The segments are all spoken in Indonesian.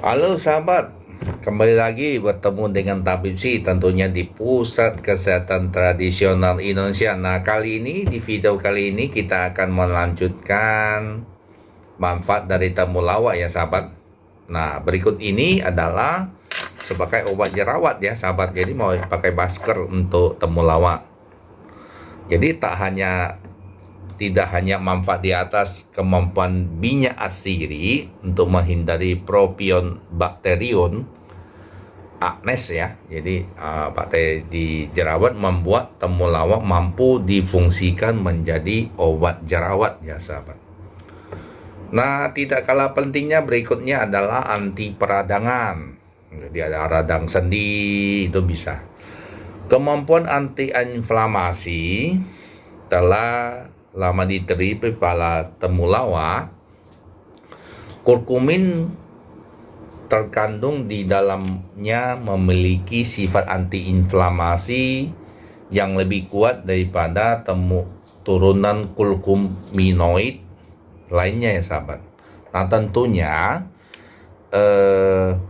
Halo sahabat, kembali lagi bertemu dengan Tabib Si tentunya di Pusat Kesehatan Tradisional Indonesia. Nah di video kali ini kita akan melanjutkan manfaat dari temulawak ya sahabat. Nah berikut ini adalah sebagai obat jerawat ya sahabat. Jadi mau pakai masker untuk temulawak. Jadi tidak hanya manfaat di atas kemampuan minyak asiri untuk menghindari propion bakterium Agnes ya. Jadi bakteri di jerawat membuat temulawak mampu difungsikan menjadi obat jerawat ya sahabat. Nah, tidak kalah pentingnya berikutnya adalah anti peradangan. Jadi ada radang sendi itu bisa. Kemampuan anti inflamasi telah lama diteliti pada temulawak. Kurkumin terkandung di dalamnya memiliki sifat antiinflamasi yang lebih kuat daripada turunan kurkuminoid lainnya ya sahabat. Nah tentunya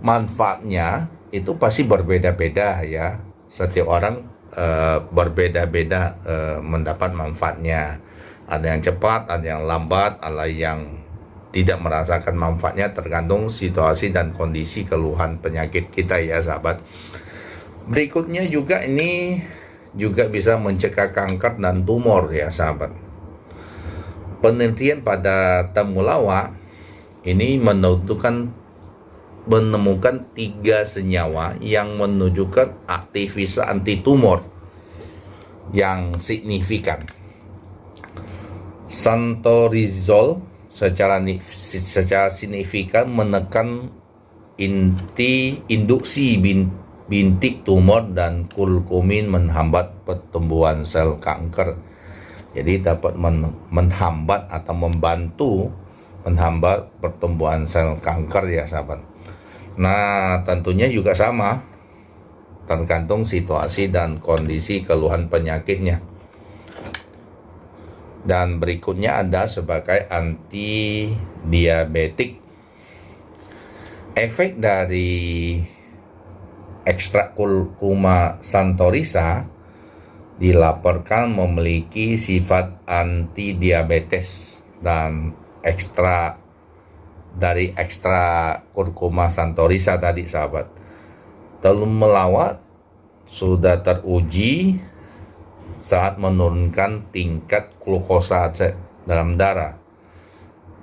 manfaatnya itu pasti berbeda-beda ya. Setiap orang berbeda-beda mendapat manfaatnya. Ada yang cepat, ada yang lambat, ada yang tidak merasakan manfaatnya, tergantung situasi dan kondisi keluhan penyakit kita ya sahabat. Berikutnya juga ini juga bisa mencegah kanker dan tumor ya sahabat. Penelitian pada temulawak ini menemukan 3 senyawa yang menunjukkan aktivitas anti tumor yang signifikan. Santorizol secara signifikan menekan induksi bintik tumor dan kurkumin menghambat pertumbuhan sel kanker. Jadi dapat menghambat atau membantu menghambat pertumbuhan sel kanker ya sahabat. Nah tentunya juga sama, tergantung situasi dan kondisi keluhan penyakitnya. Dan berikutnya ada sebagai anti diabetik. Efek dari ekstrak Curcuma santorisa dilaporkan memiliki sifat anti diabetes, dan ekstra Curcuma santorisa tadi sahabat temulawak sudah teruji saat menurunkan tingkat glukosa dalam darah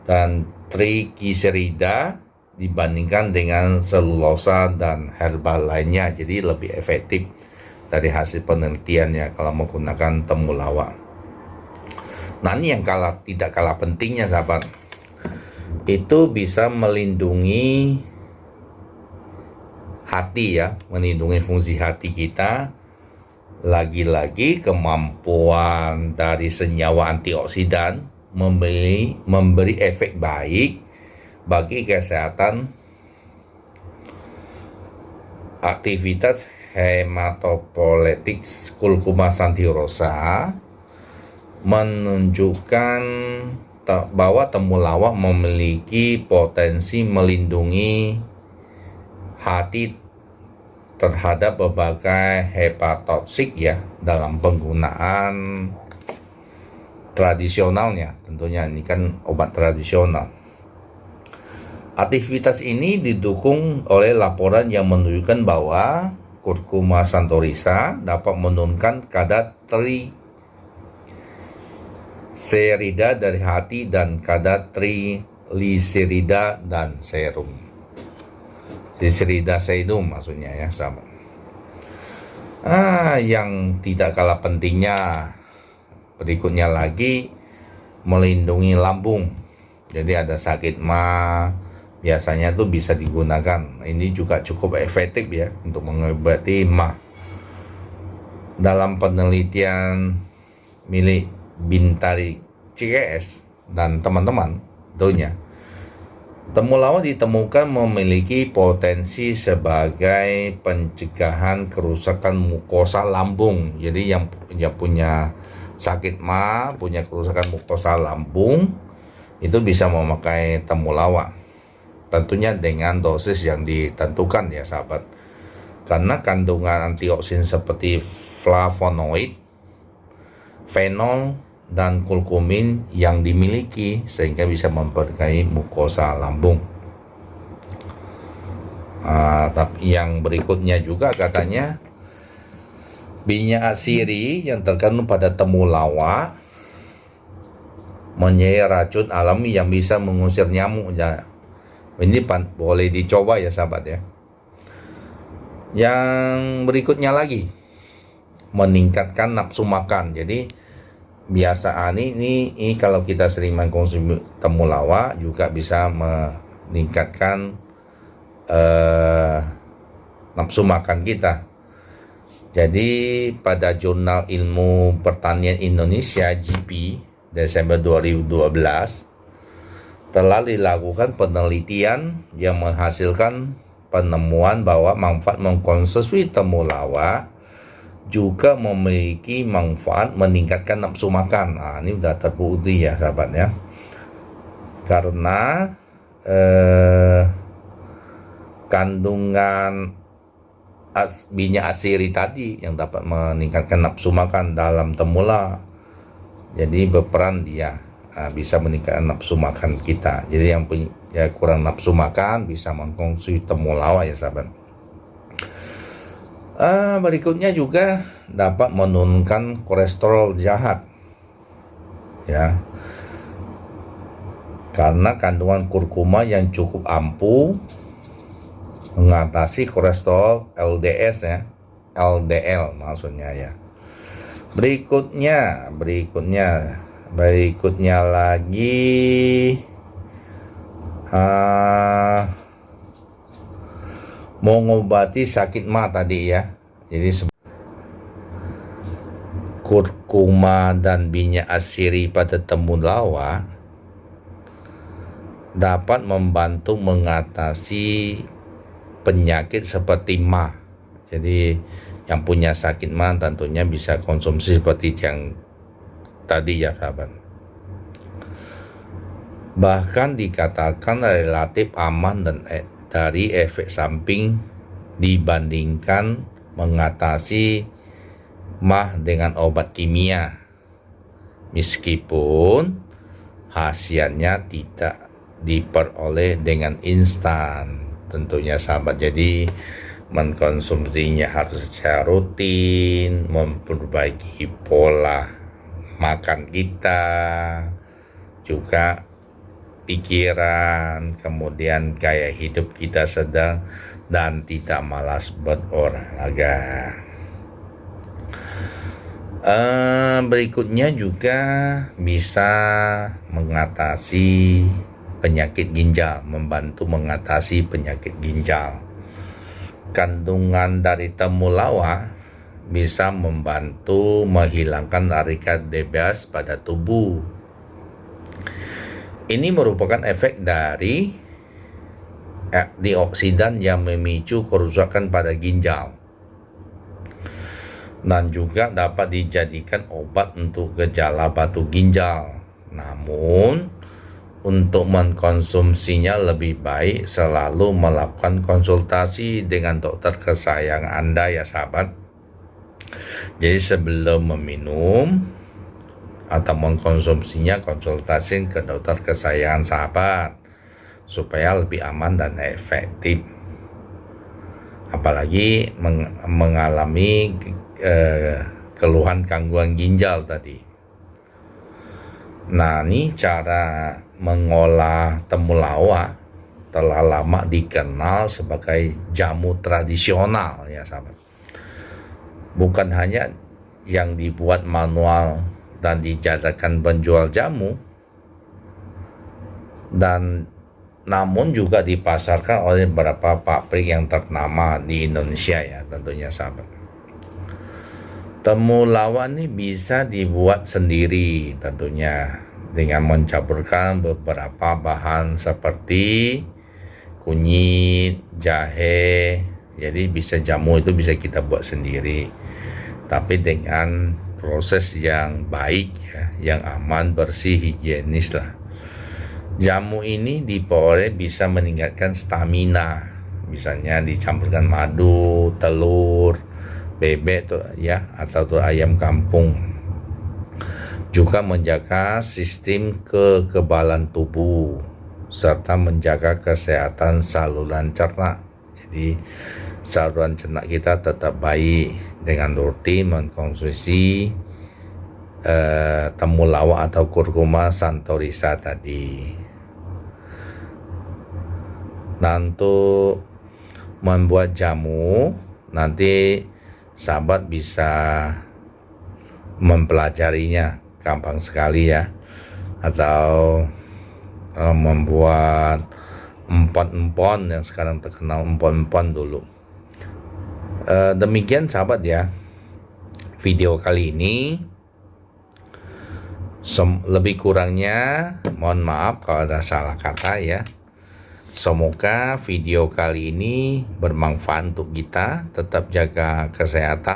dan trigliserida dibandingkan dengan selulosa dan herbal lainnya. Jadi lebih efektif dari hasil penelitiannya kalau menggunakan temulawak. Nah ini yang tidak kalah pentingnya sahabat, itu bisa melindungi hati ya, melindungi fungsi hati kita. Lagi-lagi kemampuan dari senyawa antioksidan memberi efek baik bagi kesehatan aktivitas hematopoietik. Curcuma santirosa menunjukkan bahwa temulawak memiliki potensi melindungi hati terhadap berbagai hepatotoksik ya dalam penggunaan tradisionalnya. Tentunya ini kan obat tradisional. Aktivitas ini didukung oleh laporan yang menunjukkan bahwa Curcuma santorisa dapat menurunkan kadar trigliserida dari hati dan kadar trigliserida dan serum. Trigliserida serum maksudnya ya sahabat. Yang tidak kalah pentingnya berikutnya lagi melindungi lambung. Jadi ada sakit ma biasanya tuh bisa digunakan. Ini juga cukup efektif ya untuk mengobati ma. Dalam penelitian milik Bintari CGS dan teman-teman tentunya, temulawak ditemukan memiliki potensi sebagai pencegahan kerusakan mukosa lambung. Jadi yang punya sakit ma, punya kerusakan mukosa lambung, itu bisa memakai temulawak. tentunya dengan dosis yang ditentukan ya sahabat. Karena kandungan antioksin seperti flavonoid, fenol, dan kurkumin yang dimiliki sehingga bisa memperbaiki mukosa lambung. Tapi yang berikutnya juga katanya minyak asiri yang terkandung pada temulawak mempunyai racun alami yang bisa mengusir nyamuk. Ini boleh dicoba ya sahabat ya. Yang berikutnya lagi, meningkatkan nafsu makan. Jadi biasaan ini kalau kita sering mengkonsumsi temulawak juga bisa meningkatkan nafsu makan kita. Jadi pada Jurnal Ilmu Pertanian Indonesia (JIPI) Desember 2012 telah dilakukan penelitian yang menghasilkan penemuan bahwa manfaat mengkonsumsi temulawak juga memiliki manfaat meningkatkan nafsu makan. Ini sudah terbukti ya sahabat ya. Karena kandungan minyak asiri tadi yang dapat meningkatkan nafsu makan dalam temulawak. Jadi berperan dia bisa meningkatkan nafsu makan kita. Jadi yang kurang nafsu makan bisa mengkonsumsi temulawak ya sahabat. Berikutnya juga dapat menurunkan kolesterol jahat ya, karena kandungan kurkuma yang cukup ampuh mengatasi kolesterol LDS ya, LDL maksudnya ya. Berikutnya lagi mengobati sakit mah tadi ya. Jadi kurkuma dan minyak asiri pada temulawak dapat membantu mengatasi penyakit seperti mah. Jadi yang punya sakit mah tentunya bisa konsumsi seperti yang tadi ya sahabat. Bahkan dikatakan relatif aman dan dari efek samping dibandingkan mengatasi mah dengan obat kimia, meskipun khasiatnya tidak diperoleh dengan instan tentunya sahabat. Jadi mengkonsumsinya harus secara rutin, memperbaiki pola makan kita, juga pikiran, kemudian gaya hidup kita sedang dan tidak malas berolahraga. Berikutnya juga bisa mengatasi penyakit ginjal, membantu mengatasi penyakit ginjal. Kandungan dari temulawak bisa membantu menghilangkan radikal bebas pada tubuh. Ini merupakan efek dari antioksidan yang memicu kerusakan pada ginjal dan juga dapat dijadikan obat untuk gejala batu ginjal. Namun untuk mengkonsumsinya lebih baik selalu melakukan konsultasi dengan dokter kesayangan Anda ya sahabat. Jadi sebelum meminum atau mengkonsumsinya, konsultasi ke dokter kesayangan sahabat supaya lebih aman dan efektif. Apalagi mengalami keluhan gangguan ginjal tadi. Nah, ini cara mengolah temulawak telah lama dikenal sebagai jamu tradisional ya sahabat. Bukan hanya yang dibuat manual dan dijajakan penjual jamu, namun juga dipasarkan oleh beberapa pabrik yang ternama di Indonesia ya tentunya sahabat. Temulawak ini bisa dibuat sendiri tentunya dengan mencampurkan beberapa bahan seperti kunyit, jahe. Jadi jamu itu bisa kita buat sendiri, tapi dengan proses yang baik ya, yang aman, bersih, higienis lah. Jamu ini diperoleh bisa meningkatkan stamina, misalnya dicampurkan madu, telur, bebek tuh ya, atau tuh ayam kampung. Juga menjaga sistem kekebalan tubuh serta menjaga kesehatan saluran cerna. Jadi saluran cerna kita tetap baik dengan rutin mengkonsumsi temulawak atau kurkuma santorisa tadi. Nah, untuk membuat jamu nanti sahabat bisa mempelajarinya, gampang sekali ya, atau membuat empon-empon yang sekarang terkenal, empon-empon dulu. Demikian sahabat ya, video kali ini. Lebih kurangnya mohon maaf kalau ada salah kata ya. Semoga video kali ini bermanfaat untuk kita. Tetap jaga kesehatan.